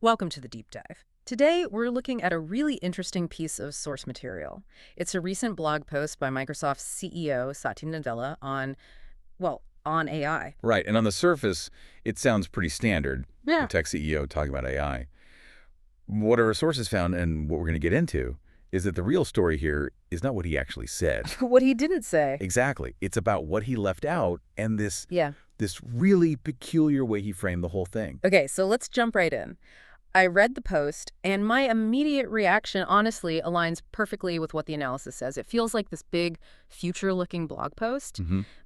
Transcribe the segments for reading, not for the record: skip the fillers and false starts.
Welcome to the deep dive. Today, we're looking at a really interesting piece of source material. It's a recent blog post by Microsoft's CEO, Satya Nadella, on AI. Right, and on the surface, it sounds pretty standard. Yeah. A tech CEO talking about AI. What our sources found, and what we're going to get into, is that the real story here is not what he actually said. What he didn't say. Exactly. It's about what he left out and this Yeah. really peculiar way he framed the whole thing. Okay, so let's jump right in. I read the post, and my immediate reaction, honestly, aligns perfectly with what the analysis says. It feels like this big, future-looking blog post,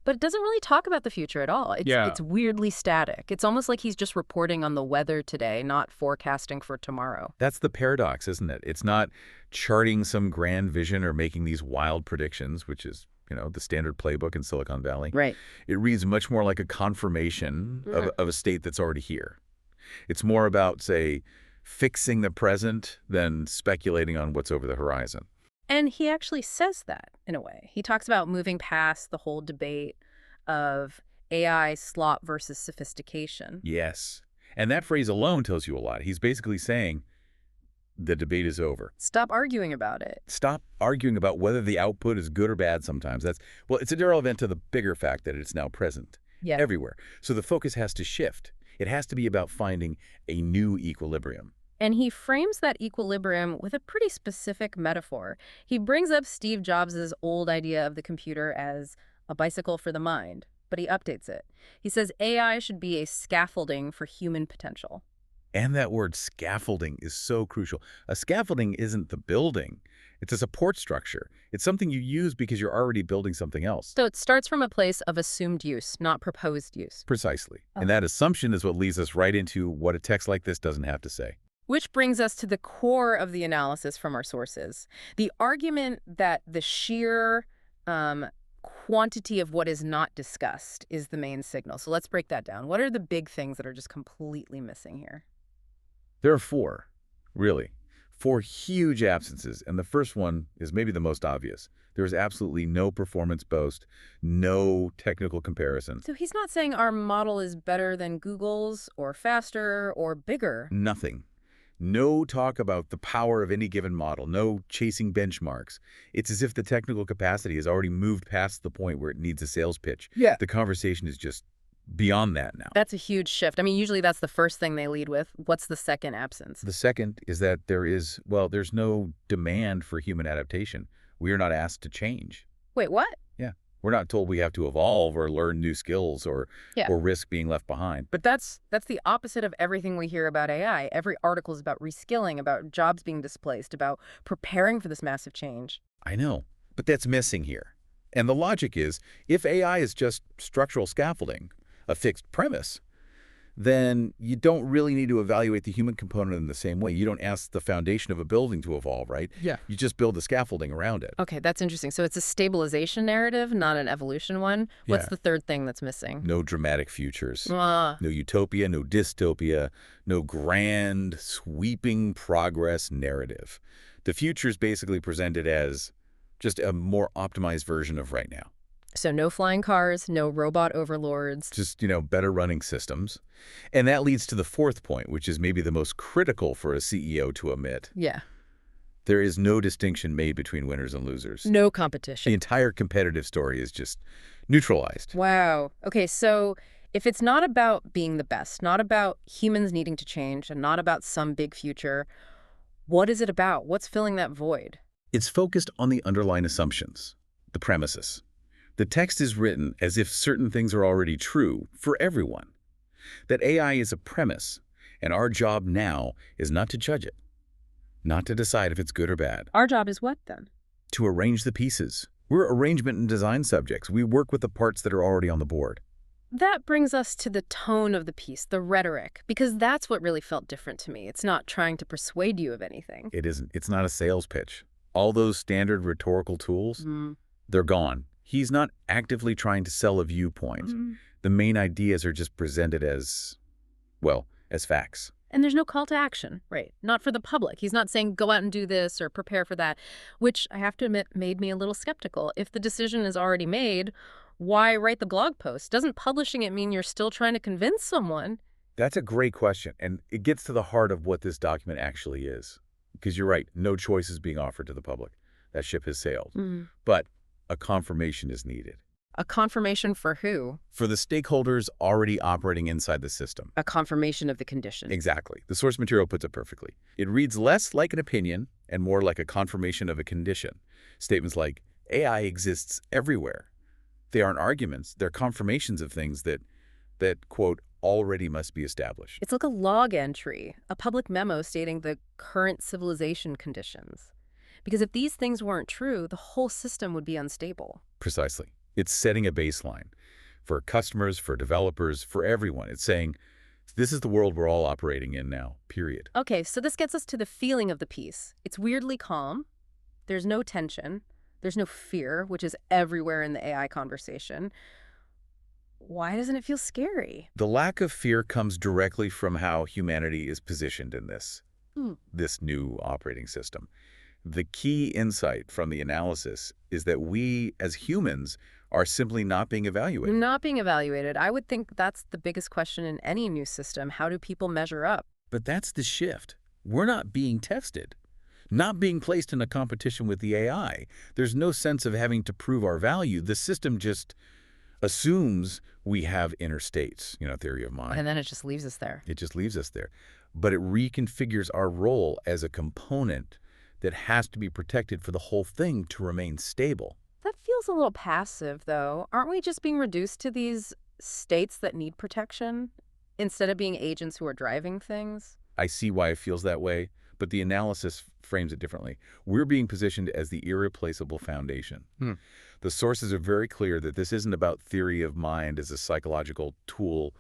but it doesn't really talk about the future at all. It's weirdly static. It's almost like he's just reporting on the weather today, not forecasting for tomorrow. That's the paradox, isn't it? It's not charting some grand vision or making these wild predictions, which is, the standard playbook in Silicon Valley. Right. It reads much more like a confirmation of a state that's already here. It's more about, say, fixing the present than speculating on what's over the horizon. And he actually says that, in a way. He talks about moving past the whole debate of AI slop versus sophistication. Yes. And that phrase alone tells you a lot. He's basically saying the debate is over. Stop arguing about it. Stop arguing about whether the output is good or bad sometimes. It's irrelevant to the bigger fact that it's now present everywhere. So the focus has to shift. It has to be about finding a new equilibrium. And he frames that equilibrium with a pretty specific metaphor. He brings up Steve Jobs' old idea of the computer as a bicycle for the mind, but he updates it. He says AI should be a scaffolding for human potential. And that word scaffolding is so crucial. A scaffolding isn't the building. It's a support structure. It's something you use because you're already building something else. So it starts from a place of assumed use, not proposed use. Precisely. And that assumption is what leads us right into what a text like this doesn't have to say. Which brings us to the core of the analysis from our sources. The argument that the sheer quantity of what is not discussed is the main signal. So let's break that down. What are the big things that are just completely missing here? There are four, really. Four huge absences, and the first one is maybe the most obvious. There is absolutely no performance boast, no technical comparison. So he's not saying our model is better than Google's or faster or bigger. Nothing. No talk about the power of any given model, no chasing benchmarks. It's as if the technical capacity has already moved past the point where it needs a sales pitch. Yeah. The conversation is just beyond that now. That's a huge shift. I mean, usually that's the first thing they lead with. What's the second absence? The second is that there's no demand for human adaptation. We are not asked to change. Wait, what? Yeah. We're not told we have to evolve or learn new skills or risk being left behind. But that's the opposite of everything we hear about AI. Every article is about reskilling, about jobs being displaced, about preparing for this massive change. I know, but that's missing here. And the logic is, if AI is just structural scaffolding, a fixed premise, then you don't really need to evaluate the human component in the same way. You don't ask the foundation of a building to evolve, right? Yeah. You just build the scaffolding around it. Okay, that's interesting. So it's a stabilization narrative, not an evolution one. What's the third thing that's missing? No dramatic futures. No utopia, no dystopia, no grand, sweeping progress narrative. The future is basically presented as just a more optimized version of right now. So no flying cars, no robot overlords. Just, better running systems. And that leads to the fourth point, which is maybe the most critical for a CEO to omit. Yeah. There is no distinction made between winners and losers. No competition. The entire competitive story is just neutralized. Wow. Okay, so if it's not about being the best, not about humans needing to change, and not about some big future, what is it about? What's filling that void? It's focused on the underlying assumptions, the premises. The text is written as if certain things are already true for everyone. That AI is a premise, and our job now is not to judge it, not to decide if it's good or bad. Our job is what, then? To arrange the pieces. We're arrangement and design subjects. We work with the parts that are already on the board. That brings us to the tone of the piece, the rhetoric, because that's what really felt different to me. It's not trying to persuade you of anything. It isn't. It's not a sales pitch. All those standard rhetorical tools, they're gone. He's not actively trying to sell a viewpoint. The main ideas are just presented as facts. And there's no call to action, right? Not for the public. He's not saying go out and do this or prepare for that, which I have to admit made me a little skeptical. If the decision is already made, why write the blog post? Doesn't publishing it mean you're still trying to convince someone? That's a great question, and it gets to the heart of what this document actually is. Because you're right, no choice is being offered to the public. That ship has sailed. But a confirmation is needed. A confirmation for who? For the stakeholders already operating inside the system. A confirmation of the condition. Exactly. The source material puts it perfectly. It reads less like an opinion and more like a confirmation of a condition. Statements like, AI exists everywhere. They aren't arguments. They're confirmations of things that, quote, already must be established. It's like a log entry, a public memo stating the current civilization conditions. Because if these things weren't true, the whole system would be unstable. Precisely. It's setting a baseline for customers, for developers, for everyone. It's saying, this is the world we're all operating in now, period. Okay, so this gets us to the feeling of the piece. It's weirdly calm. There's no tension. There's no fear, which is everywhere in the AI conversation. Why doesn't it feel scary? The lack of fear comes directly from how humanity is positioned in this new operating system. The key insight from the analysis is that we, as humans, are simply not being evaluated. Not being evaluated. I would think that's the biggest question in any new system. How do people measure up? But that's the shift. We're not being tested, not being placed in a competition with the AI. There's no sense of having to prove our value. The system just assumes we have inner states, theory of mind. And then it just leaves us there. It just leaves us there. But it reconfigures our role as a component that has to be protected for the whole thing to remain stable. That feels a little passive, though. Aren't we just being reduced to these states that need protection instead of being agents who are driving things? I see why it feels that way, but the analysis frames it differently. We're being positioned as the irreplaceable foundation. The sources are very clear that this isn't about theory of mind as a psychological tool,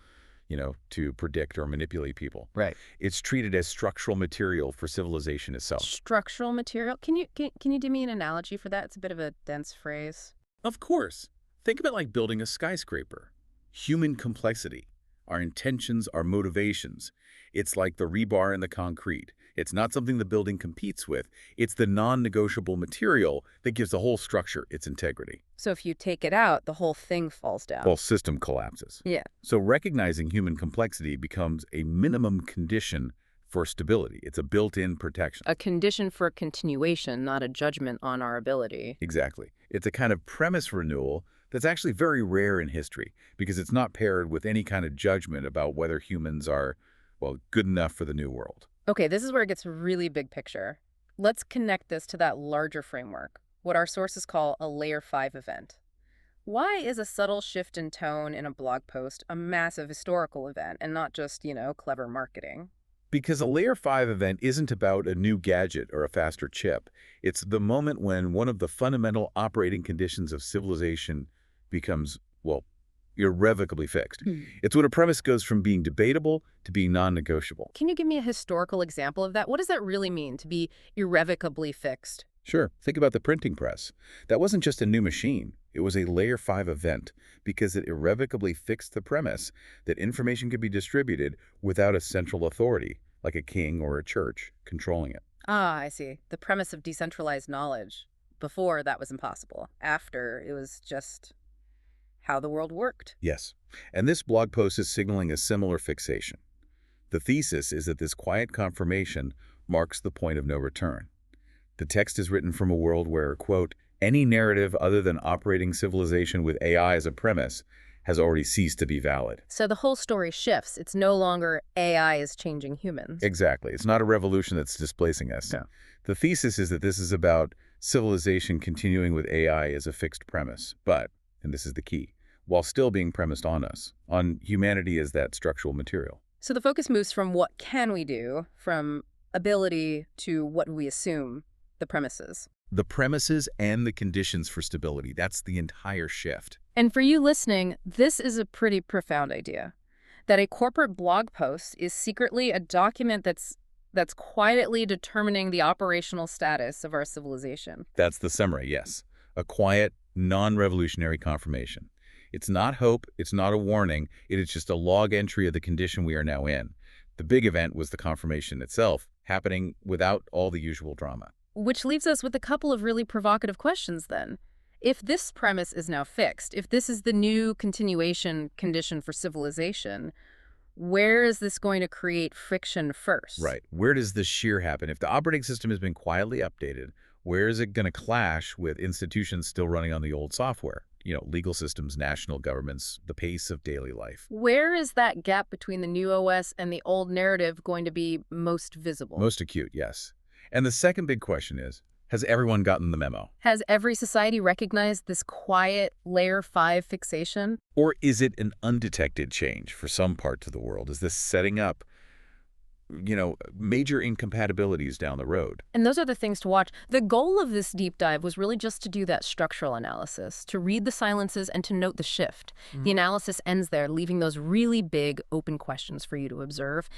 to predict or manipulate people. Right. It's treated as structural material for civilization itself. Structural material? Can you do me an analogy for that? It's a bit of a dense phrase. Of course. Think about like building a skyscraper. Human complexity, our intentions, our motivations. It's like the rebar in the concrete. It's not something the building competes with. It's the non-negotiable material that gives the whole structure its integrity. So if you take it out, the whole thing falls down. The whole system collapses. Yeah. So recognizing human complexity becomes a minimum condition for stability. It's a built-in protection. A condition for continuation, not a judgment on our ability. Exactly. It's a kind of premise renewal that's actually very rare in history because it's not paired with any kind of judgment about whether humans are, good enough for the new world. Okay, this is where it gets really big picture. Let's connect this to that larger framework, what our sources call a Layer 5 event. Why is a subtle shift in tone in a blog post a massive historical event and not just, clever marketing? Because a Layer 5 event isn't about a new gadget or a faster chip. It's the moment when one of the fundamental operating conditions of civilization becomes, irrevocably fixed. It's when a premise goes from being debatable to being non-negotiable. Can you give me a historical example of that? What does that really mean, to be irrevocably fixed? Sure. Think about the printing press. That wasn't just a new machine. It was a Layer 5 event because it irrevocably fixed the premise that information could be distributed without a central authority, like a king or a church, controlling it. Ah, I see. The premise of decentralized knowledge. Before, that was impossible. After, it was just how the world worked. Yes. And this blog post is signaling a similar fixation. The thesis is that this quiet confirmation marks the point of no return. The text is written from a world where, quote, any narrative other than operating civilization with AI as a premise has already ceased to be valid. So the whole story shifts. It's no longer AI is changing humans. Exactly. It's not a revolution that's displacing us. Yeah. The thesis is that this is about civilization continuing with AI as a fixed premise, but, and this is the key, while still being premised on us, on humanity as that structural material. So the focus moves from what can we do, from ability, to what we assume the premises. The premises and the conditions for stability. That's the entire shift. And for you listening, this is a pretty profound idea. That a corporate blog post is secretly a document that's quietly determining the operational status of our civilization. That's the summary, yes. A quiet, non-revolutionary confirmation. It's not hope, it's not a warning, it is just a log entry of the condition we are now in. The big event was the confirmation itself, happening without all the usual drama. Which leaves us with a couple of really provocative questions then. If this premise is now fixed, if this is the new continuation condition for civilization, Where is this going to create friction first? Right. Where does the shear happen? If the operating system has been quietly updated, where is it going to clash with institutions still running on the old software? Legal systems, national governments, the pace of daily life. Where is that gap between the new OS and the old narrative going to be most visible? Most acute, yes. And the second big question is, has everyone gotten the memo? Has every society recognized this quiet layer 5 fixation? Or is it an undetected change for some parts of the world? Is this setting up, major incompatibilities down the road? And those are the things to watch. The goal of this deep dive was really just to do that structural analysis, to read the silences and to note the shift. The analysis ends there, leaving those really big open questions for you to observe.